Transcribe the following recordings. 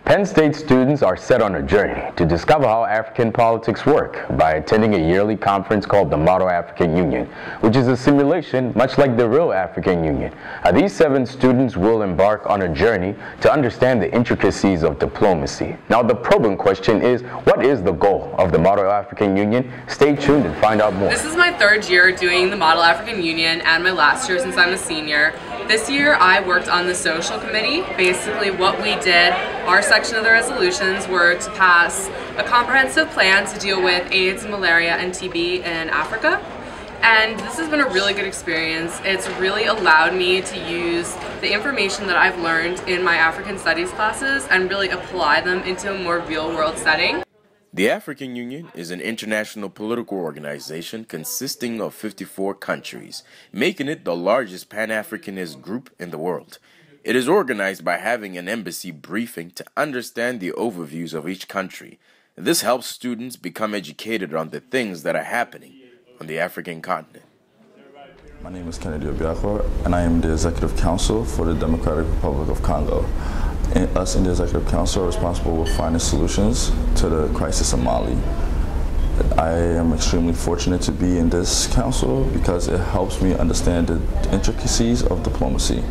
Penn State students are set on a journey to discover how African politics work by attending a yearly conference called the Model African Union, which is a simulation much like the real African Union. These 7 students will embark on a journey to understand the intricacies of diplomacy. Now, the probing question is, what is the goal of the Model African Union? Stay tuned and find out more. This is my 3rd year doing the Model African Union and my last year since I'm a senior. This year I worked on the social committee. Basically what we did, our section of the resolutions were to pass a comprehensive plan to deal with AIDS, malaria, and TB in Africa. And this has been a really good experience. It's really allowed me to use the information that I've learned in my African studies classes and really apply them into a more real-world setting. The African Union is an international political organization consisting of 54 countries, making it the largest Pan-Africanist group in the world. It is organized by having an embassy briefing to understand the overviews of each country. This helps students become educated on the things that are happening on the African continent. My name is Kennedy Obiakwa, and I am the Executive Council for the Democratic Republic of Congo. Us in the Executive Council are responsible for finding solutions to the crisis in Mali. I am extremely fortunate to be in this council because it helps me understand the intricacies of diplomacy.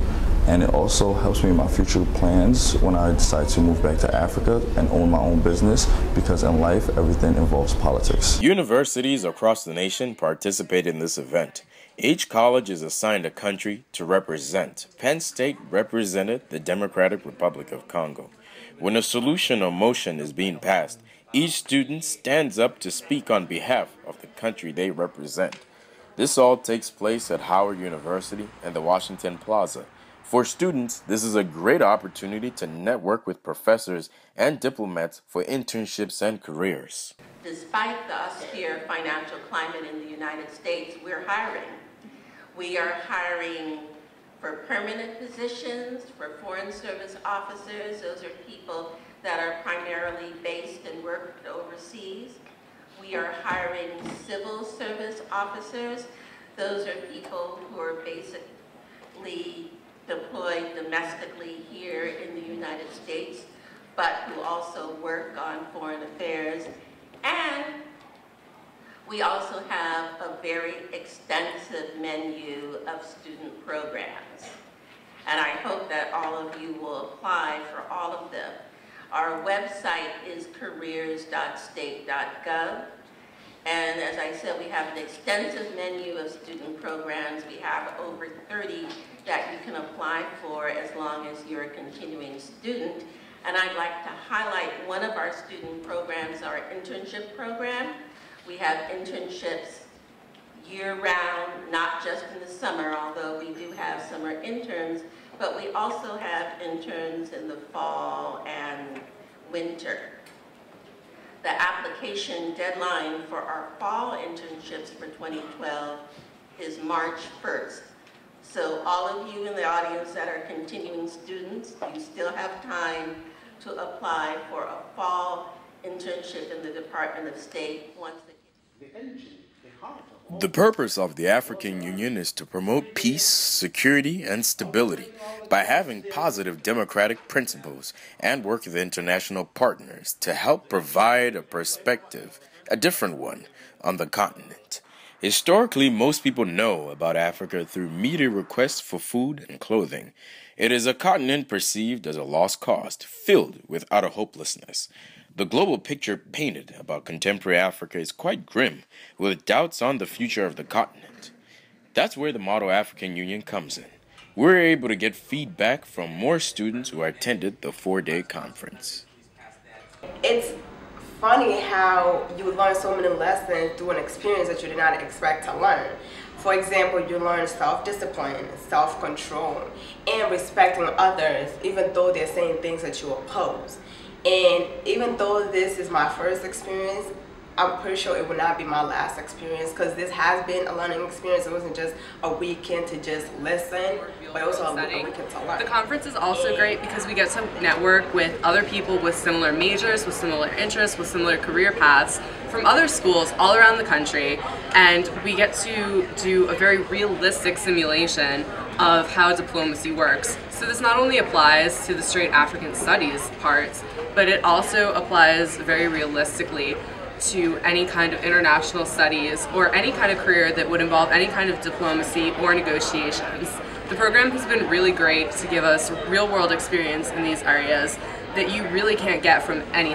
And it also helps me in my future plans when I decide to move back to Africa and own my own business, because in life, everything involves politics. Universities across the nation participate in this event. Each college is assigned a country to represent. Penn State represented the Democratic Republic of Congo. When a solution or motion is being passed, each student stands up to speak on behalf of the country they represent. This all takes place at Howard University and the Washington Plaza. For students, this is a great opportunity to network with professors and diplomats for internships and careers. Despite the austere financial climate in the United States, we're hiring. We are hiring for permanent positions, for foreign service officers. Those are people that are primarily based and work overseas. We are hiring civil service officers. Those are people who are basically deployed domestically here in the United States, but who also work on foreign affairs. And we also have a very extensive menu of student programs. And I hope that all of you will apply for all of them. Our website is careers.state.gov. And as I said, we have an extensive menu of student programs. We have over 30 that you can apply for as long as you're a continuing student. And I'd like to highlight one of our student programs, our internship program. We have internships year-round, not just in the summer, although we do have summer interns, but we also have interns in the fall and winter. The application deadline for our fall internships for 2012 is March 1st. So all of you in the audience that are continuing students, you still have time to apply for a fall internship in the Department of State once The purpose of the African Union is to promote peace, security, and stability by having positive democratic principles and work with international partners to help provide a perspective, a different one, on the continent. Historically, most people know about Africa through media requests for food and clothing. It is a continent perceived as a lost cause, filled with utter hopelessness. The global picture painted about contemporary Africa is quite grim, with doubts on the future of the continent. That's where the Model African Union comes in. We're able to get feedback from more students who attended the 4-day conference. It's funny how you learn so many lessons through an experience that you did not expect to learn. For example, you learn self-discipline, self-control, and respecting others, even though they're saying things that you oppose. And even though this is my first experience, I'm pretty sure it will not be my last experience, because this has been a learning experience. It wasn't just a weekend to just listen, but it was a weekend to learn. The conference is also great because we get to network with other people with similar majors, with similar interests, with similar career paths from other schools all around the country, and we get to do a very realistic simulation of how diplomacy works. So this not only applies to the straight African studies parts, but it also applies very realistically to any kind of international studies or any kind of career that would involve any kind of diplomacy or negotiations. The program has been really great to give us real-world experience in these areas that you really can't get from any